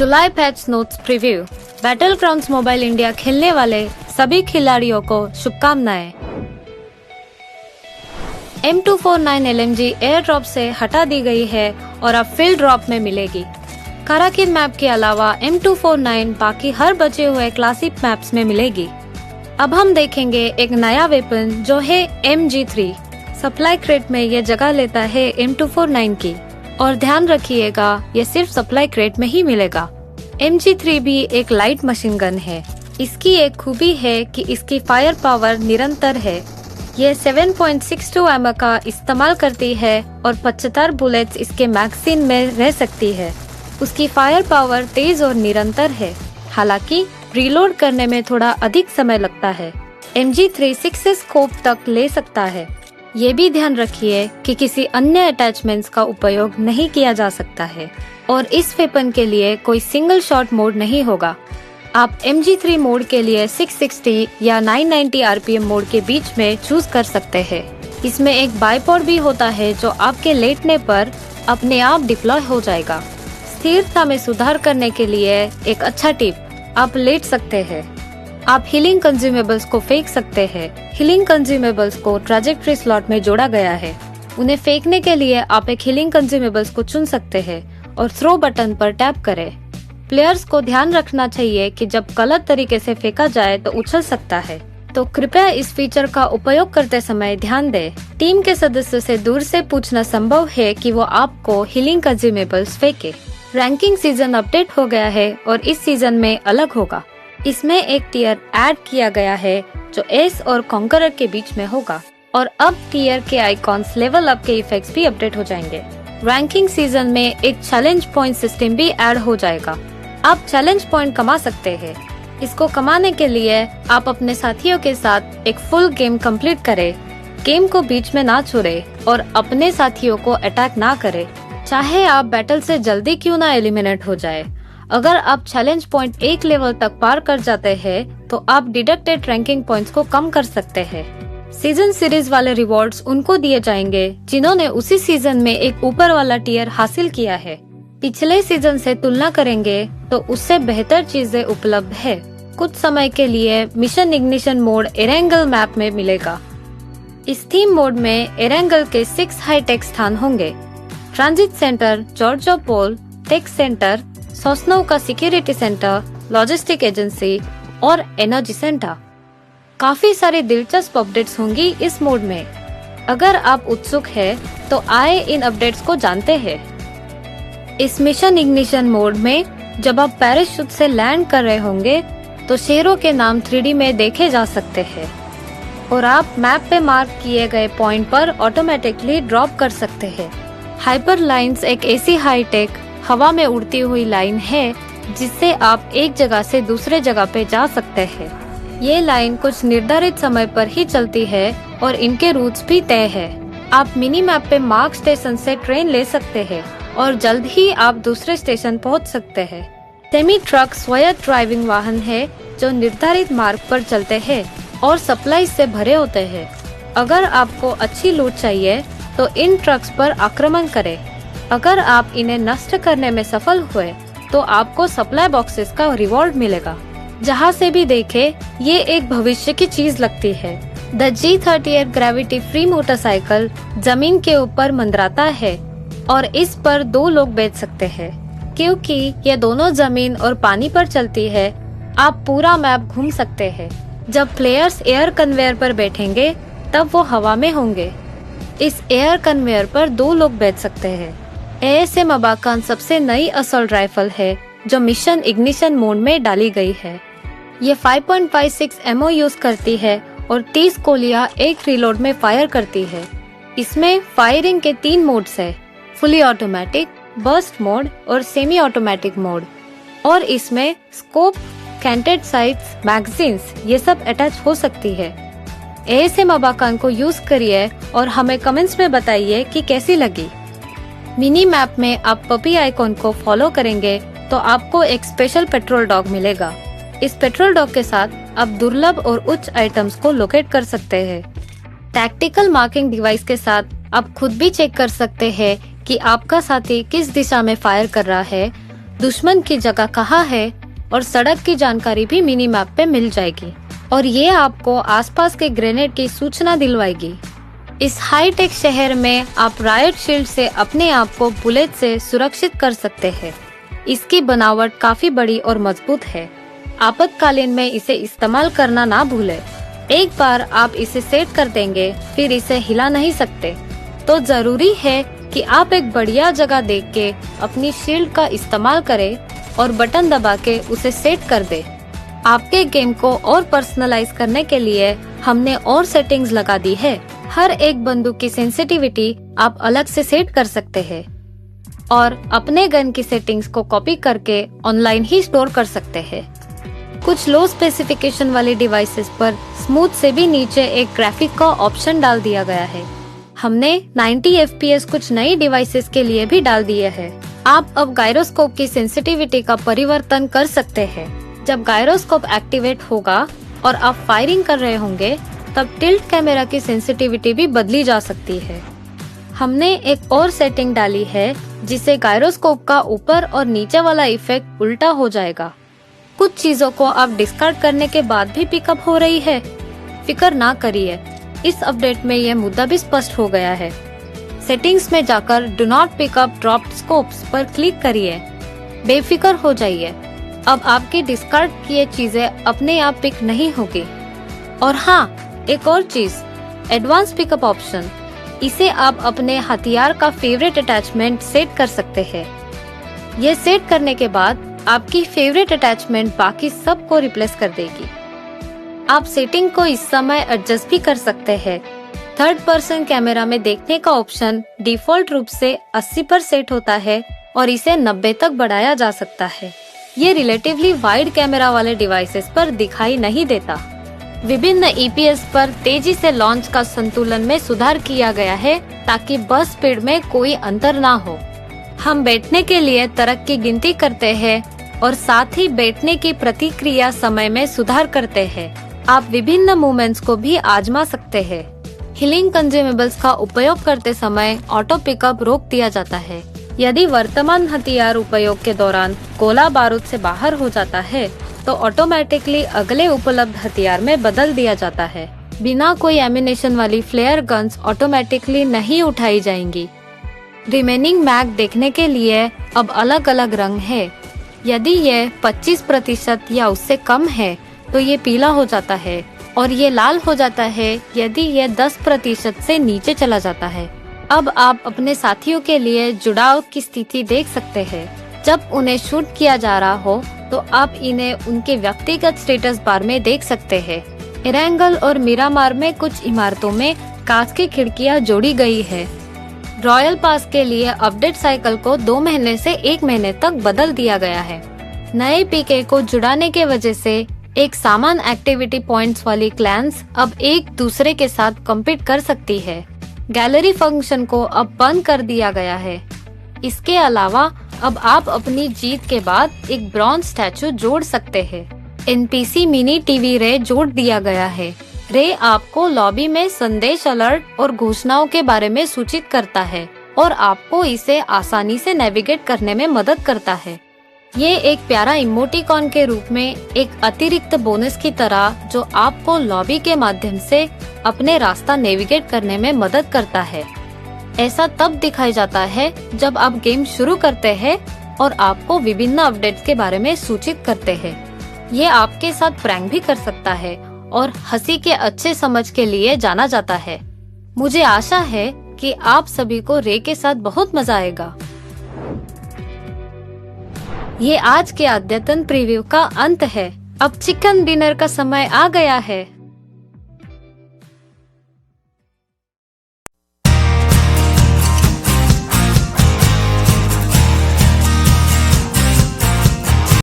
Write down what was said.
जुलाई patch notes preview. Battlegrounds Mobile India खेलने वाले सभी खिलाड़ियों को शुभकामनाएं। M249 LMG एयर ड्रॉप से हटा दी गई है और अब फील्ड ड्रॉप में मिलेगी। काराकिन मैप के अलावा M249 बाकी हर बचे हुए क्लासिक मैप्स में मिलेगी। अब हम देखेंगे एक नया वेपन जो है MG3। सप्लाई क्रेट में ये जगह लेता है M249 की, और ध्यान रखिएगा ये सिर्फ सप्लाई क्रेट में ही मिलेगा। MG3 भी एक लाइट मशीन गन है। इसकी एक खूबी है कि इसकी फायर पावर निरंतर है। ये 7.62 एम का इस्तेमाल करती है और 75 बुलेट्स इसके मैगजीन में रह सकती है। उसकी फायर पावर तेज और निरंतर है, हालांकि रीलोड करने में थोड़ा अधिक समय लगता है। MG3 6 स्कोप तक ले सकता है। ये भी ध्यान रखिए कि किसी अन्य अटैचमेंट्स का उपयोग नहीं किया जा सकता है और इस वेपन के लिए कोई सिंगल शॉट मोड नहीं होगा। आप MG3 मोड के लिए 660 या 990 RPM मोड के बीच में चूज कर सकते हैं। इसमें एक बाइपॉड भी होता है जो आपके लेटने पर अपने आप डिप्लॉय हो जाएगा। स्थिरता में सुधार करने के लिए एक अच्छा टिप, आप लेट सकते हैं। आप हीलिंग कंज्यूमेबल्स को फेंक सकते हैं। हीलिंग कंज्यूमेबल्स को ट्रैजेक्टरी स्लॉट में जोड़ा गया है। उन्हें फेंकने के लिए आप एक हीलिंग कंज्यूमेबल्स को चुन सकते हैं और थ्रो बटन पर टैप करें। प्लेयर्स को ध्यान रखना चाहिए कि जब गलत तरीके से फेंका जाए तो उछल सकता है, तो कृपया इस फीचर का उपयोग करते समय ध्यान दें। टीम के सदस्यों से दूर से पूछना संभव है कि वो आपको हीलिंग कंज्यूमेबल्स फेंके। रैंकिंग सीजन अपडेट हो गया है और इस सीजन में अलग होगा। इसमें एक टियर ऐड किया गया है जो एस और कॉन्करर के बीच में होगा, और अब टियर के आइकॉन्स, लेवल अप के इफेक्ट्स भी अपडेट हो जाएंगे। रैंकिंग सीजन में एक चैलेंज पॉइंट सिस्टम भी ऐड हो जाएगा। आप चैलेंज पॉइंट कमा सकते हैं। इसको कमाने के लिए आप अपने साथियों के साथ एक फुल गेम कंप्लीट करें। गेम को बीच में ना छोड़े और अपने साथियों को अटैक ना करे, चाहे आप बैटल से जल्दी क्यों ना एलिमिनेट हो जाए। अगर आप चैलेंज पॉइंट एक लेवल तक पार कर जाते हैं तो आप डिडक्टेड रैंकिंग पॉइंट्स को कम कर सकते हैं। सीजन सीरीज वाले रिवॉर्ड्स उनको दिए जाएंगे जिन्होंने उसी सीजन में एक ऊपर वाला टियर हासिल किया है। पिछले सीजन से तुलना करेंगे तो उससे बेहतर चीजें उपलब्ध है। कुछ समय के लिए mission ignition mode Erangel map में मिलेगा। इस थीम मोड में एरेंगल के 6 हाईटेक स्थान होंगे। ट्रांजिट सेंटर, जॉर्जो पोल, टेक सेंटर, सोस्नो का सिक्योरिटी सेंटर, लॉजिस्टिक एजेंसी और एनर्जी सेंटर। काफी सारी दिलचस्प अपडेट्स होंगी इस मोड में। अगर आप उत्सुक हैं तो आए इन अपडेट्स को जानते हैं। इस मिशन इग्निशन मोड में जब आप पैराशूट से लैंड कर रहे होंगे तो शेरों के नाम 3D में देखे जा सकते हैं और आप मैप पे मार्क किए गए पॉइंट पर ऑटोमेटिकली ड्रॉप कर सकते हैं। हाइपर लाइन्स एक ऐसी हाईटेक हवा में उड़ती हुई लाइन है जिससे आप एक जगह से दूसरे जगह पे जा सकते हैं। ये लाइन कुछ निर्धारित समय पर ही चलती है और इनके रूट्स भी तय है। आप मिनी मैप पे मार्क स्टेशन से ट्रेन ले सकते हैं और जल्द ही आप दूसरे स्टेशन पहुंच सकते हैं। सेमी ट्रक स्वायत्त ड्राइविंग वाहन है जो निर्धारित मार्ग पर चलते हैं और सप्लाई से भरे होते हैं। अगर आपको अच्छी लूट चाहिए तो इन ट्रक्स पर आक्रमण करें। अगर आप इन्हें नष्ट करने में सफल हुए तो आपको सप्लाई बॉक्सेस का रिवॉर्ड मिलेगा। जहाँ से भी देखे ये एक भविष्य की चीज लगती है। The G38 gravity free motorcycle जमीन के ऊपर मंडराता है और इस पर 2 लोग बैठ सकते हैं। क्योंकि ये दोनों जमीन और पानी पर चलती है, आप पूरा मैप घूम सकते हैं। जब प्लेयर्स एयर कन्वेयर पर बैठेंगे तब वो हवा में होंगे। इस एयर कन्वेयर पर 2 लोग बैठ सकते हैं। ASM अबाकान सबसे नई असॉल्ट राइफल है जो मिशन इग्निशन मोड में डाली गई है। ये 5.56 एमओ यूज करती है और 30 गोलियां एक रीलोड में फायर करती है। इसमें फायरिंग के 3 मोड्स है, फुली ऑटोमेटिक, बर्स्ट मोड और सेमी ऑटोमेटिक मोड। और इसमें स्कोप, कैंटेड साइट्स, मैगजीन्स ये सब अटैच हो सकती है। ASM अबाकान को यूज करिए और हमें कमेंट्स में बताइए कि कैसी लगी। मिनी मैप में आप पपी आइकॉन को फॉलो करेंगे तो आपको एक स्पेशल पेट्रोल डॉग मिलेगा। इस पेट्रोल डॉग के साथ आप दुर्लभ और उच्च आइटम्स को लोकेट कर सकते हैं। टैक्टिकल मार्किंग डिवाइस के साथ आप खुद भी चेक कर सकते हैं कि आपका साथी किस दिशा में फायर कर रहा है। दुश्मन की जगह कहाँ है और सड़क की जानकारी भी मिनी मैप पे मिल जाएगी और ये आपको आसपास के ग्रेनेड की सूचना दिलवाएगी। इस हाईटेक शहर में आप रायट शील्ड से अपने आप को बुलेट से सुरक्षित कर सकते हैं। इसकी बनावट काफी बड़ी और मजबूत है। आपातकालीन में इसे इस्तेमाल करना ना भूलें। एक बार आप इसे सेट कर देंगे फिर इसे हिला नहीं सकते। तो जरूरी है कि आप एक बढ़िया जगह देख के अपनी शील्ड का इस्तेमाल करें और बटन दबा के उसे सेट कर दे। आपके गेम को और पर्सनलाइज करने के लिए हमने और सेटिंग्स लगा दी है। हर एक बंदूक की सेंसिटिविटी आप अलग से सेट कर सकते हैं और अपने गन की सेटिंग्स को कॉपी करके ऑनलाइन ही स्टोर कर सकते हैं। कुछ लो स्पेसिफिकेशन वाले डिवाइसेस पर स्मूथ से भी नीचे एक ग्राफिक का ऑप्शन डाल दिया गया है। हमने 90 FPS कुछ नई डिवाइसेस के लिए भी डाल दिए हैं। आप अब गायरोस्कोप की सेंसिटिविटी का परिवर्तन कर सकते हैं। जब गायरोस्कोप एक्टिवेट होगा और आप फायरिंग कर रहे होंगे तब टिल्ट कैमरा की सेंसिटिविटी भी बदली जा सकती है। हमने एक और सेटिंग डाली है जिससे गायरोस्कोप का ऊपर और नीचे वाला इफेक्ट उल्टा हो जाएगा। कुछ चीजों को आप डिस्कार्ड करने के बाद भी पिकअप हो रही है। फिक्र ना करिए, इस अपडेट में यह मुद्दा भी स्पष्ट हो गया है। सेटिंग्स में जाकर do not pickup dropped scopes पर क्लिक करिए। बेफिक्र हो जाइए, अब आपकी डिस्कार्ड किए चीजें अपने आप पिक नहीं होगी। और हाँ, एक और चीज, एडवांस पिकअप ऑप्शन, इसे आप अपने हथियार का फेवरेट अटैचमेंट सेट कर सकते हैं। ये सेट करने के बाद आपकी फेवरेट अटैचमेंट बाकी सब को रिप्लेस कर देगी। आप सेटिंग को इस समय एडजस्ट भी कर सकते हैं। थर्ड पर्सन कैमरा में देखने का ऑप्शन डिफॉल्ट रूप से 80 पर सेट होता है और इसे 90 तक बढ़ाया जा सकता है। ये रिलेटिवली वाइड कैमरा वाले डिवाइसेस पर दिखाई नहीं देता। विभिन्न EPS पर तेजी से लॉन्च का संतुलन में सुधार किया गया है ताकि बस स्पीड में कोई अंतर ना हो। हम बैठने के लिए तरक की गिनती करते हैं और साथ ही बैठने की प्रतिक्रिया समय में सुधार करते हैं। आप विभिन्न मूवमेंट्स को भी आजमा सकते हैं। हीलिंग कंज्यूमेबल्स का उपयोग करते समय ऑटो पिकअप रोक दिया जाता है। यदि वर्तमान हथियार उपयोग के दौरान गोला बारूद से बाहर हो जाता है तो ऑटोमेटिकली अगले उपलब्ध हथियार में बदल दिया जाता है। बिना कोई एमिनेशन वाली फ्लेयर गन्स ऑटोमेटिकली नहीं उठाई जाएंगी। रिमेनिंग मैग देखने के लिए अब अलग अलग रंग है। यदि ये 25% या उससे कम है तो ये पीला हो जाता है और ये लाल हो जाता है यदि ये 10% से नीचे चला जाता है। अब आप अपने साथियों के लिए जुड़ाव की स्थिति देख सकते हैं। जब उन्हें शूट किया जा रहा हो तो आप इन्हें उनके व्यक्तिगत स्टेटस बार में देख सकते हैं। इरेंगल और मिरामार में कुछ इमारतों में कांच की खिड़कियां जोड़ी गई है। रॉयल पास के लिए अपडेट साइकिल को 2 महीने से 1 महीने तक बदल दिया गया है। नए पीके को जुड़ाने के वजह से एक समान एक्टिविटी पॉइंट्स वाली क्लैंस अब एक दूसरे के साथ कम्पीट कर सकती है। गैलरी फंक्शन को अब बंद कर दिया गया है। इसके अलावा अब आप अपनी जीत के बाद एक ब्रॉन्ज स्टैचू जोड़ सकते हैं। NPC मिनी टीवी रे जोड़ दिया गया है। रे आपको लॉबी में संदेश, अलर्ट और घोषणाओं के बारे में सूचित करता है और आपको इसे आसानी से नेविगेट करने में मदद करता है। ये एक प्यारा इमोटिकॉन के रूप में एक अतिरिक्त बोनस की तरह जो आपको लॉबी के माध्यम से अपने रास्ता नेविगेट करने में मदद करता है। ऐसा तब दिखाई जाता है जब आप गेम शुरू करते हैं और आपको विभिन्न अपडेट्स के बारे में सूचित करते हैं। ये आपके साथ प्रैंक भी कर सकता है और हंसी के अच्छे समझ के लिए जाना जाता है। मुझे आशा है कि आप सभी को रे के साथ बहुत मजा आएगा। ये आज के अद्यतन प्रीव्यू का अंत है। अब चिकन डिनर का समय आ गया है।